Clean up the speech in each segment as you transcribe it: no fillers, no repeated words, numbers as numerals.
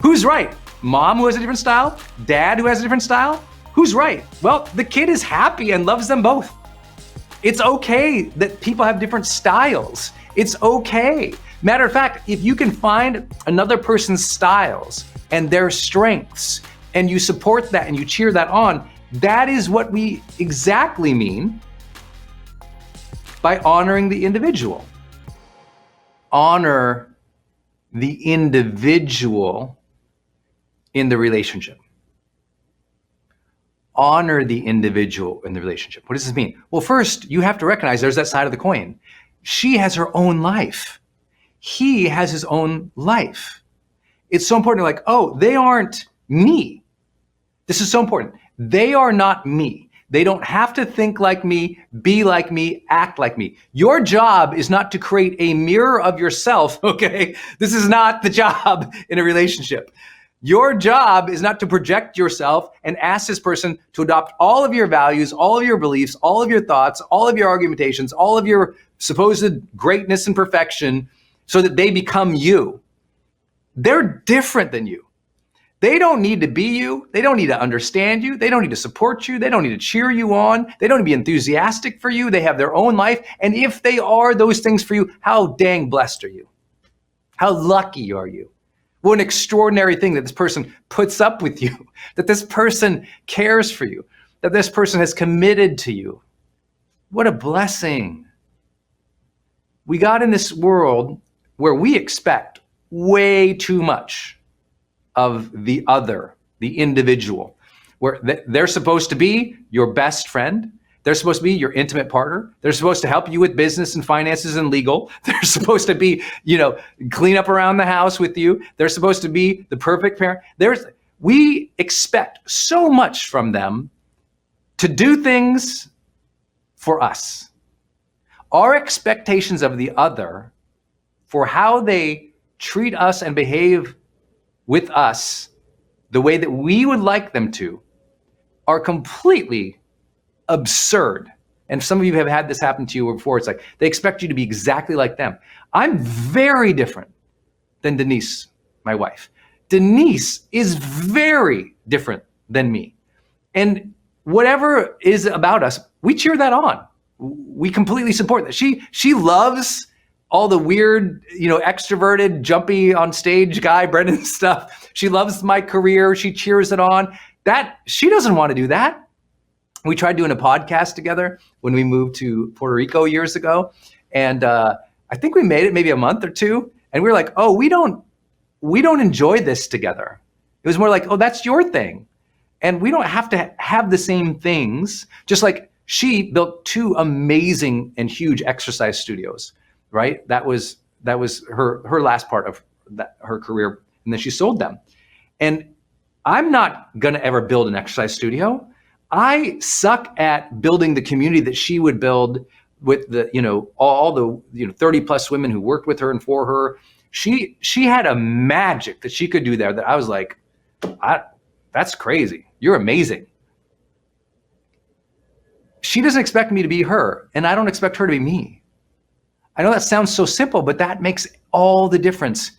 Who's right? Mom who has a different style? Dad who has a different style? Who's right? Well, the kid is happy and loves them both. It's okay that people have different styles. It's okay. Matter of fact, if you can find another person's styles and their strengths, and you support that and you cheer that on, that is what we exactly mean by honoring the individual. Honor the individual in the relationship. Honor the individual in the relationship. What does this mean? Well, first, you have to recognize there's that side of the coin. She has her own life. He has his own life. It's so important, like, oh, they aren't me. This is so important. They are not me. They don't have to think like me, be like me, act like me. Your job is not to create a mirror of yourself, okay? This is not the job in a relationship. Your job is not to project yourself and ask this person to adopt all of your values, all of your beliefs, all of your thoughts, all of your argumentations, all of your supposed greatness and perfection so that they become you. They're different than you. They don't need to be you. They don't need to understand you. They don't need to support you. They don't need to cheer you on. They don't need to be enthusiastic for you. They have their own life. And if they are those things for you, how dang blessed are you? How lucky are you? What an extraordinary thing that this person puts up with you, that this person cares for you, that this person has committed to you. What a blessing. We got in this world where we expect way too much of the other, the individual, where they're supposed to be your best friend. They're supposed to be your intimate partner. They're supposed to help you with business and finances and legal. They're supposed to be, clean up around the house with you. They're supposed to be the perfect parent. We expect so much from them to do things for us. Our expectations of the other for how they treat us and behave with us the way that we would like them to are completely absurd. And some of you have had this happen to you before. It's like they expect you to be exactly like them. I'm very different than Denise, my wife. Denise is very different than me. And whatever is about us, we cheer that on. We completely support that. She loves all the weird, extroverted, jumpy on stage guy, Brendon stuff. She loves my career. She cheers it on. That she doesn't want to do that. We tried doing a podcast together when we moved to Puerto Rico years ago. And I think we made it maybe a month or two. And we were like, oh, we don't enjoy this together. It was more like, oh, that's your thing. And we don't have to have the same things. Just like she built 2 amazing and huge exercise studios. Right? That was her last part of her career, and then she sold them. And I'm not gonna ever build an exercise studio. I suck at building the community that she would build with the, all the 30 plus women who worked with her and for her. She had a magic that she could do there that I was like, that's crazy. You're amazing. She doesn't expect me to be her, and I don't expect her to be me. I know that sounds so simple, but that makes all the difference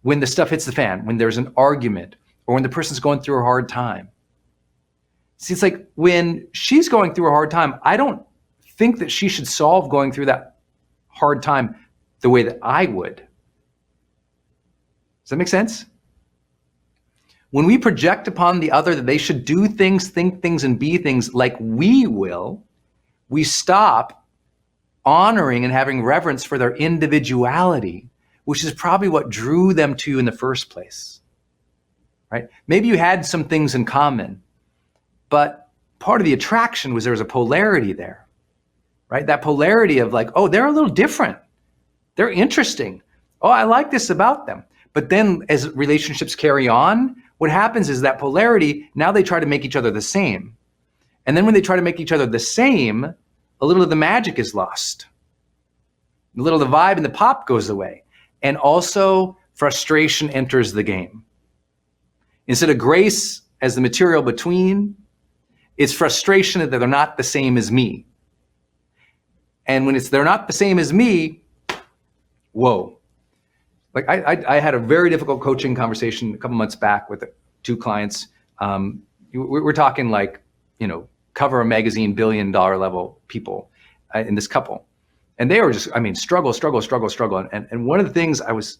when the stuff hits the fan, when there's an argument, or when the person's going through a hard time. See, it's like when she's going through a hard time, I don't think that she should solve going through that hard time the way that I would. Does that make sense? When we project upon the other that they should do things, think things, and be things like we will, we stop honoring and having reverence for their individuality, which is probably what drew them to you in the first place, right? Maybe you had some things in common, but part of the attraction was there was a polarity there, right? That polarity of like, oh, they're a little different. They're interesting. Oh, I like this about them. But then as relationships carry on, what happens is that polarity, now they try to make each other the same. And then when they try to make each other the same, a little of the magic is lost. A little of the vibe and the pop goes away. And also frustration enters the game. Instead of grace as the material between, it's frustration that they're not the same as me. And when they're not the same as me, whoa. Like I had a very difficult coaching conversation a couple months back with two clients. We're talking like, cover a magazine, $1 billion level people in this couple. And they were just, struggle. And one of the things I was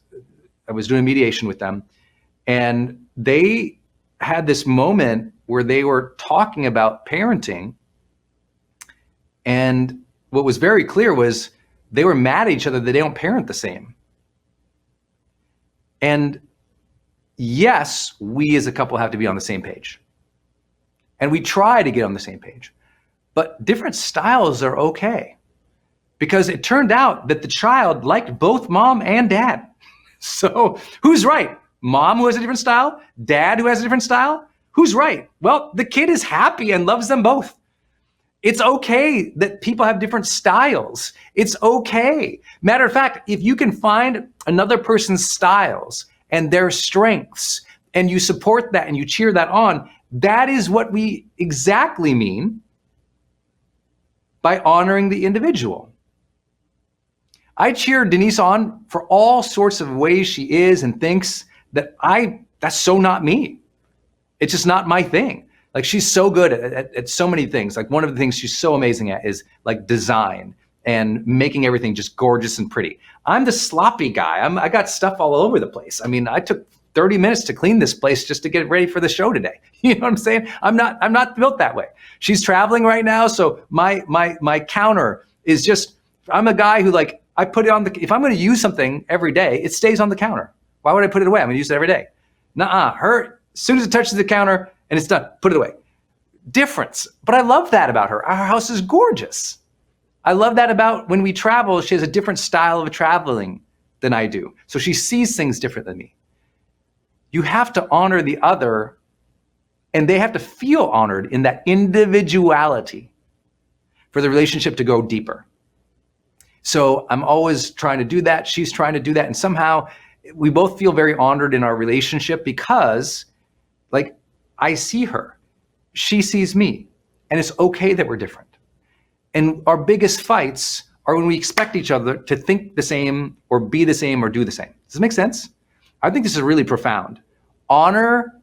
doing mediation with them, and they had this moment where they were talking about parenting. And what was very clear was they were mad at each other that they don't parent the same. And yes, we as a couple have to be on the same page. And we try to get on the same page. But different styles are okay. Because it turned out that the child liked both mom and dad. So who's right? Mom who has a different style? Dad who has a different style? Who's right? Well, the kid is happy and loves them both. It's okay that people have different styles. It's okay. Matter of fact, if you can find another person's styles and their strengths, and you support that and you cheer that on, that is what we exactly mean by honoring the individual. I cheer Denise on for all sorts of ways she is and thinks that that's so not me. It's just not my thing. Like, she's so good at so many things. Like, one of the things she's so amazing at is like design and making everything just gorgeous and pretty. I'm the sloppy guy. I got stuff all over the place. I took 30 minutes to clean this place just to get ready for the show today. You know what I'm saying? I'm not built that way. She's traveling right now, so my counter is just, I'm a guy who, like, I put it on if I'm going to use something every day, it stays on the counter. Why would I put it away? I'm going to use it every day. Nuh-uh. Her, as soon as it touches the counter and it's done, put it away. Difference. But I love that about her. Our house is gorgeous. I love that about when we travel, she has a different style of traveling than I do. So she sees things different than me. You have to honor the other, and they have to feel honored in that individuality for the relationship to go deeper. So I'm always trying to do that. She's trying to do that. And somehow we both feel very honored in our relationship because, like, I see her, she sees me, and it's okay that we're different. And our biggest fights are when we expect each other to think the same or be the same or do the same. Does this make sense? I think this is really profound. Honor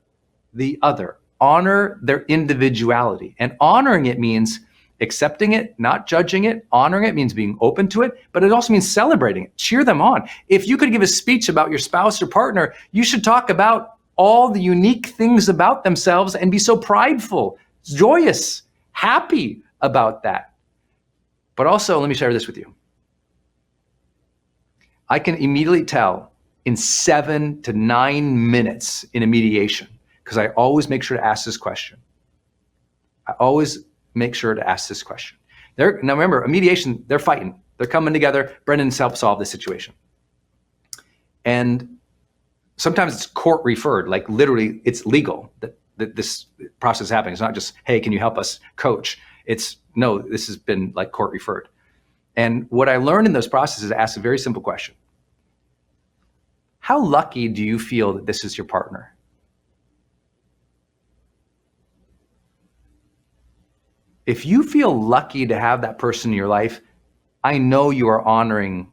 the other, honor their individuality. And honoring it means accepting it, not judging it. Honoring it means being open to it, but it also means celebrating it. Cheer them on. If you could give a speech about your spouse or partner, you should talk about all the unique things about themselves and be so prideful, joyous, happy about that. But also, let me share this with you. I can immediately tell in 7 to 9 minutes in a mediation, because I always make sure to ask this question. Now remember, a mediation, they're fighting. They're coming together. Brendon helped solve this situation. And sometimes it's court referred, like literally it's legal that this process is happening. It's not just, hey, can you help us coach? It's, no, this has been like court referred. And what I learned in those processes is to ask a very simple question. How lucky do you feel that this is your partner? If you feel lucky to have that person in your life, I know you are honoring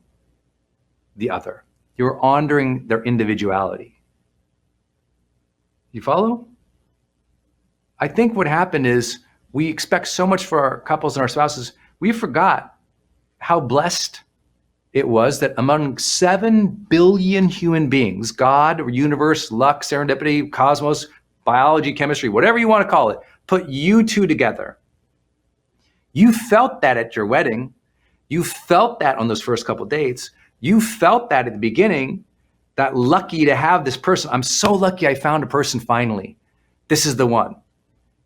the other. You're honoring their individuality. You follow? I think what happened is we expect so much for our couples and our spouses, we forgot how blessed it was that among 7 billion human beings, God, universe, luck, serendipity, cosmos, biology, chemistry, whatever you want to call it, put you two together. You felt that at your wedding. You felt that on those first couple of dates. You felt that at the beginning, that lucky to have this person. I'm so lucky I found a person finally. This is the one.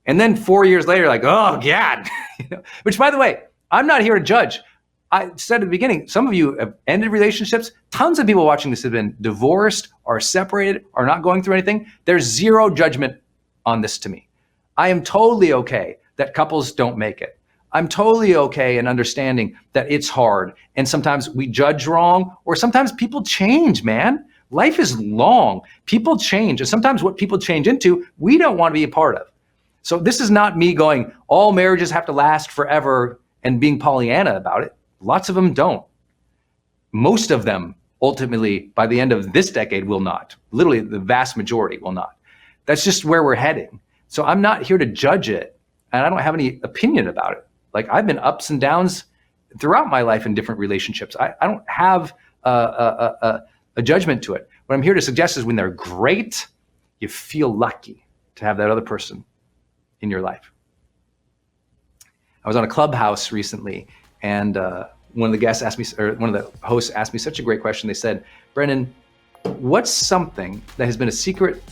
And then 4 years later, like, oh God. Which, by the way, I'm not here to judge. I said at the beginning, some of you have ended relationships. Tons of people watching this have been divorced or separated or not going through anything. There's zero judgment on this to me. I am totally okay that couples don't make it. I'm totally okay in understanding that it's hard and sometimes we judge wrong, or sometimes people change, man. Life is long. People change, and sometimes what people change into, we don't want to be a part of. So this is not me going, all marriages have to last forever and being Pollyanna about it. Lots of them don't. Most of them ultimately, by the end of this decade, will not. Literally, the vast majority will not. That's just where we're heading. So I'm not here to judge it, and I don't have any opinion about it. Like, I've been ups and downs throughout my life in different relationships. I don't have a judgment to it. What I'm here to suggest is when they're great, you feel lucky to have that other person in your life. I was on a Clubhouse recently, and one of the guests asked me, or one of the hosts asked me such a great question. They said, Brendon, what's something that has been a secret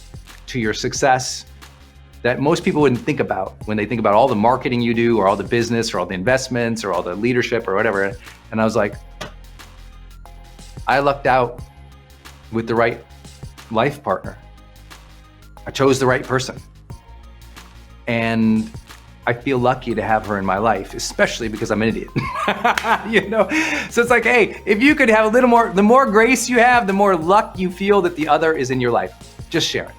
to your success that most people wouldn't think about when they think about all the marketing you do, or all the business, or all the investments, or all the leadership, or whatever? And I was like, I lucked out with the right life partner. I chose the right person. And I feel lucky to have her in my life, especially because I'm an idiot. You know? So it's like, hey, if you could have a little more, the more grace you have, the more luck you feel that the other is in your life. Just share it.